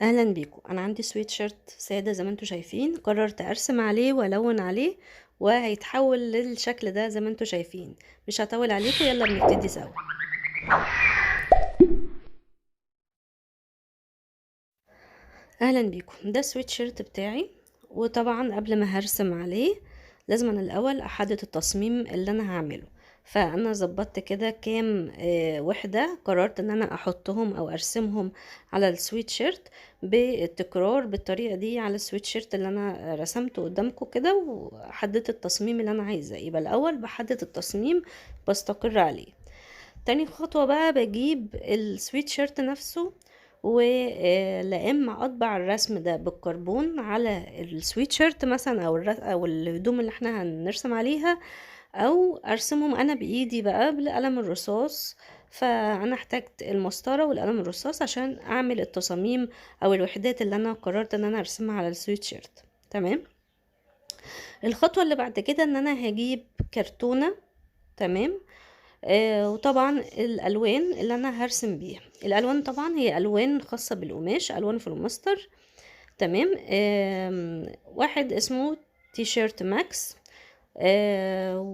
اهلا بيكم. انا عندي سويت شيرت ساده زي ما انتم شايفين، قررت ارسم عليه والون عليه وهيتحول للشكل ده زي ما انتم شايفين. مش هطول عليكم، يلا بنبتدي سوا. اهلا بيكم. ده سويت شيرت بتاعي، وطبعا قبل ما هرسم عليه لازم أنا الاول احدد التصميم اللي انا هعمله. فانا ظبطت كده كام وحده، قررت ان انا احطهم او ارسمهم على السويت شيرت بالتكرار بالطريقه دي على السويت شيرت اللي انا رسمته قدامكم كده، وحددت التصميم اللي انا عايزاه. يبقى الاول بحدد التصميم بستقر عليه. تاني خطوة بقى بجيب السويت شيرت نفسه، ولا اما اطبع الرسم ده بالكربون على السويت شيرت مثلا او الهدوم اللي احنا هنرسم عليها، او ارسمهم انا بايدي بقى بالقلم الرصاص. فانا احتاجت المسطرة والقلم الرصاص عشان اعمل التصاميم او الوحدات اللي انا قررت ان انا ارسمها على السويت شيرت. تمام. الخطوة اللي بعد كده ان انا هجيب كرتونة. تمام. وطبعا الالوان اللي انا هرسم بيها، الالوان طبعا هي الوان خاصه بالقماش، الوان فلوماستر. تمام. واحد اسمه تي شيرت ماكس،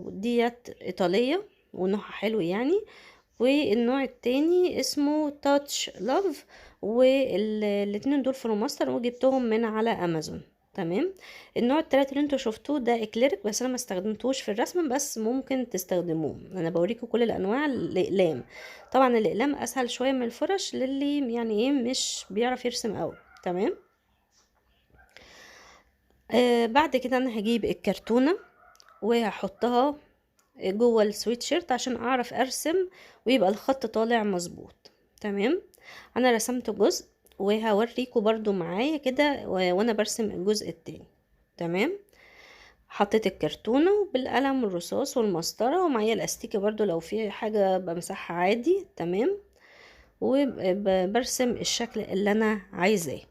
ديت ايطاليه ونوعها حلو يعني. والنوع التاني اسمه تاتش لاف، والاتنين دول فلوماستر وجبتهم من على امازون. تمام. النوع التالت اللي انتوا شفتوه ده اكليريك، بس انا ما استخدمتوش في الرسم، بس ممكن تستخدموه. انا بوريكم كل الانواع. الاقلام طبعا الاقلام اسهل شويه من الفرش للي يعني ايه مش بيعرف يرسم قوي. تمام. بعد كده انا هجيب الكرتونه وهحطها جوه السويت شيرت عشان اعرف ارسم ويبقى الخط طالع مظبوط. تمام. انا رسمت جزء وهوريكم برضو معايا كده وانا برسم الجزء التاني. تمام. حطيت الكرتونة بالقلم الرصاص والمسطرة، ومعايا الاستيكة برضو لو في حاجة بمسحها عادي. تمام. وبرسم الشكل اللي انا عايزاه.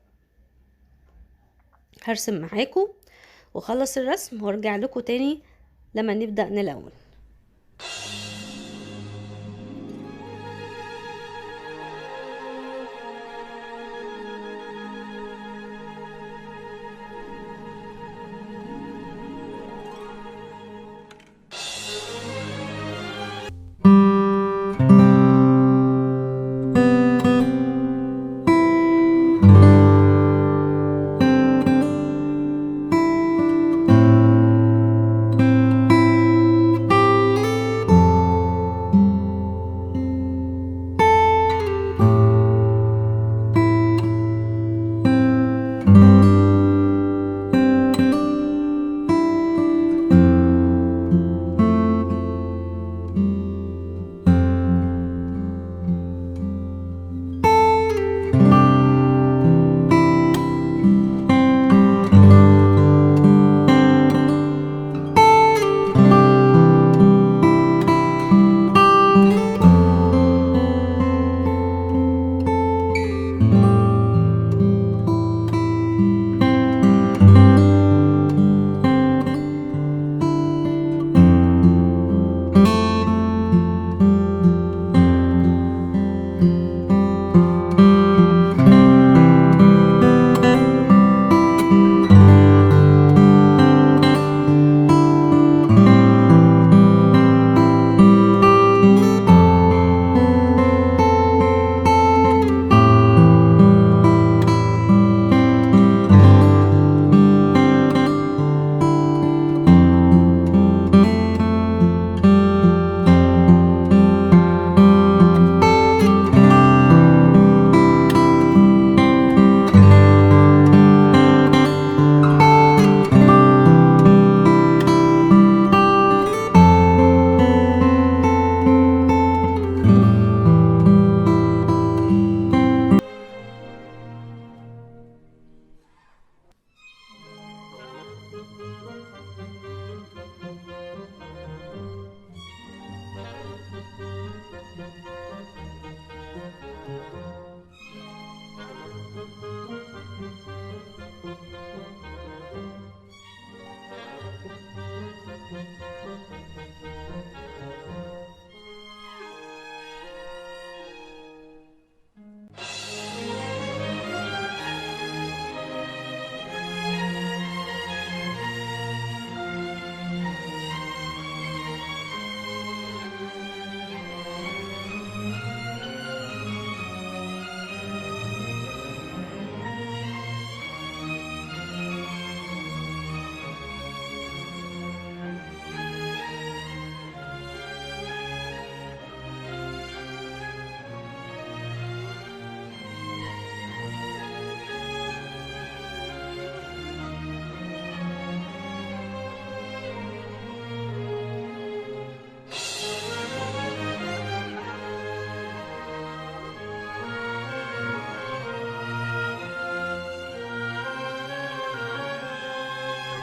هرسم معاكم وخلص الرسم وارجع لكم تاني لما نبدأ نلون.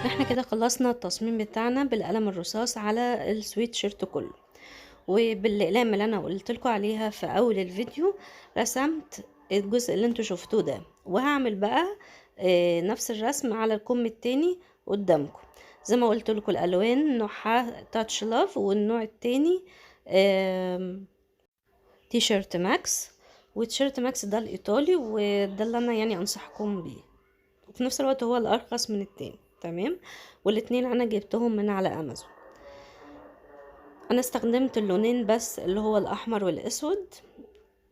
احنا كده خلصنا التصميم بتاعنا بالقلم الرصاص على السويت شيرت كله، وبالاقلام اللي انا قلت لكم عليها في اول الفيديو رسمت الجزء اللي انتوا شفتوه ده، وهعمل بقى نفس الرسم على الكم التاني قدامكم. زي ما قلت لكم الالوان نوعها تاتش لاف، والنوع التاني تي شيرت ماكس. وتيشيرت ماكس ده الايطالي، وده اللي انا يعني انصحكم بيه، وفي نفس الوقت هو الارخص من التاني. تمام. والاتنين انا جبتهم من على امازون. انا استخدمت اللونين بس، اللي هو الاحمر والاسود،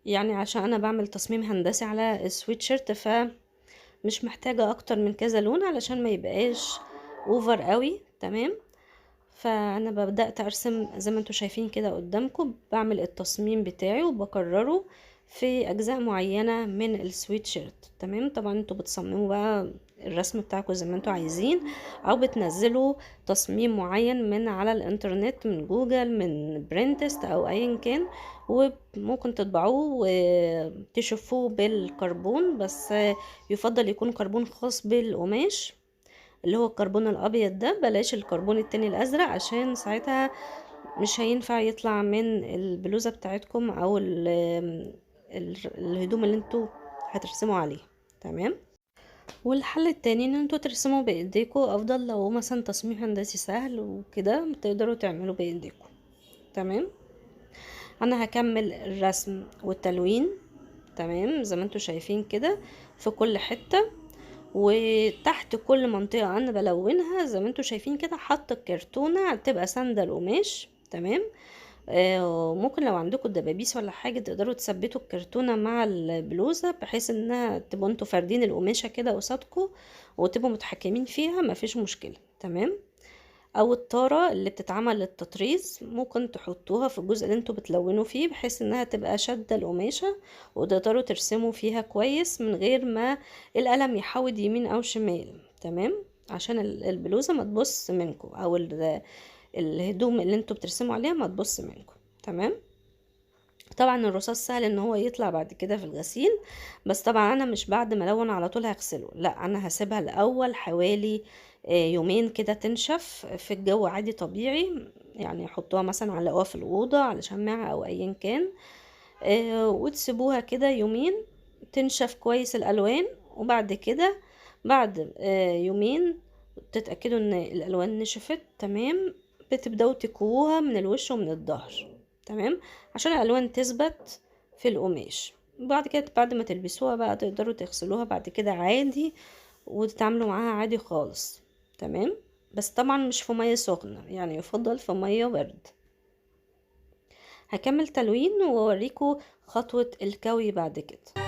يعني عشان انا بعمل تصميم هندسي على السويتشيرت، فمش محتاجة اكتر من كذا لون علشان ما يبقاش اوفر قوي. تمام. فانا بدأت ارسم زي ما انتوا شايفين كده قدامكم، بعمل التصميم بتاعي وبكرره في اجزاء معينة من السويت شيرت. تمام. طبعا انتوا بتصمموا بقى الرسم بتاعكم زي ما انتوا عايزين، او بتنزلوا تصميم معين من على الانترنت، من جوجل، من برينتست، او ايا كان، وممكن تطبعوه وتشوفوه بالكربون، بس يفضل يكون كربون خاص بالقماش، اللي هو الكربون الابيض ده، بلاش الكربون التاني الازرق، عشان ساعتها مش هينفع يطلع من البلوزة بتاعتكم او الهدوم اللي انتوا هترسموا عليها. تمام. والحل التاني ان انتوا ترسموا بايديكوا، افضل لو مثلا تصميم هندسي سهل وكده تقدروا تعملوا بايديكوا. تمام. انا هكمل الرسم والتلوين. تمام. زي ما انتوا شايفين كده في كل حتة، وتحت كل منطقة انا بلونها زي ما انتوا شايفين كده حاطة الكرتونة تبقى ساندة القماش. تمام. ممكن لو عندكم دبابيس ولا حاجة تقدروا تثبتوا الكرتونة مع البلوزة، بحيث انها تبقوا انتوا فاردين القماشة كده قصادكم وتبقوا متحكمين فيها، مفيش مشكلة. تمام. او الطارة اللي بتتعمل للتطريز ممكن تحطوها في الجزء اللي انتوا بتلونوا فيه، بحيث انها تبقى شادة القماشة وتقدروا ترسموا فيها كويس من غير ما القلم يحود يمين او شمال. تمام. عشان البلوزة ما تبص منكم، او الهدوم اللي انتوا بترسموا عليها ما تبص منكم. تمام. طبعا الرصاص سهل ان هو يطلع بعد كده في الغسيل، بس طبعا انا مش بعد ما الون على طول هغسله، لا انا هسيبها الاول حوالي يومين كده تنشف في الجو عادي طبيعي، يعني حطوها مثلا علقوها في الاوضه على شماعه او ايا كان، وتسيبوها كده يومين تنشف كويس الالوان. وبعد كده بعد يومين تتاكدوا ان الالوان نشفت تمام، بتبداوا تكووها من الوش ومن الظهر. تمام. عشان الالوان تثبت في القماش. بعد كده بعد ما تلبسوها بقى تقدروا تغسلوها بعد كده عادي وتتعاملوا معاها عادي خالص. تمام. بس طبعا مش في ميه سخنه، يعني يفضل في ميه برد. هكمل تلوين واوريكم خطوه الكوي بعد كده.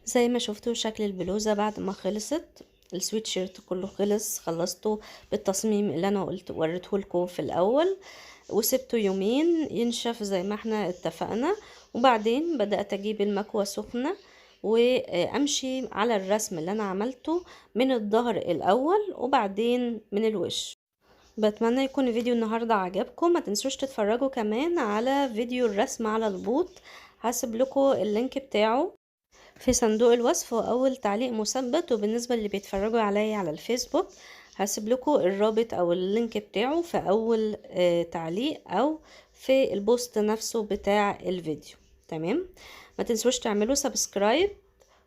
زي ما شفتوا شكل البلوزة بعد ما خلصت، السويت شيرت كله خلصته بالتصميم اللي انا وريته لكم في الاول، وسبته يومين ينشف زي ما احنا اتفقنا. وبعدين بدأت اجيب المكوة سخنة وامشي على الرسم اللي انا عملته من الظهر الاول وبعدين من الوش. بتمنى يكون فيديو النهاردة عجبكم. ما تنسوش تتفرجوا كمان على فيديو الرسم على البوط، هسيب لكم اللينك بتاعه في صندوق الوصف واول تعليق مثبت. وبالنسبة اللي بيتفرجوا عليا على الفيسبوك هسيب لكم الرابط او اللينك بتاعه في اول تعليق او في البوست نفسه بتاع الفيديو. تمام. ما تنسوش تعملوا سبسكرايب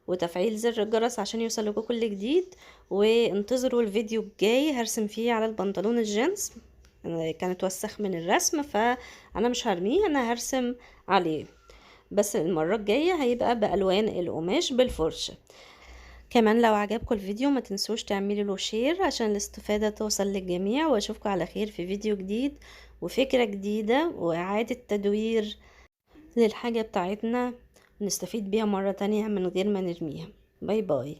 وتفعيل زر الجرس عشان يوصلكوا كل جديد، وانتظروا الفيديو الجاي هرسم فيه على البنطلون الجينز. كان اتوسخ من الرسم فانا مش هرميه، انا هرسم عليه، بس المرة الجاية هيبقى بألوان القماش بالفرشة. كمان لو عجبكم الفيديو ما تنسوش تعملوا له شير عشان الاستفادة توصل للجميع، واشوفكم على خير في فيديو جديد وفكرة جديدة وإعادة تدوير للحاجة بتاعتنا نستفيد بيها مرة تانية من غير ما نرميها. باي باي.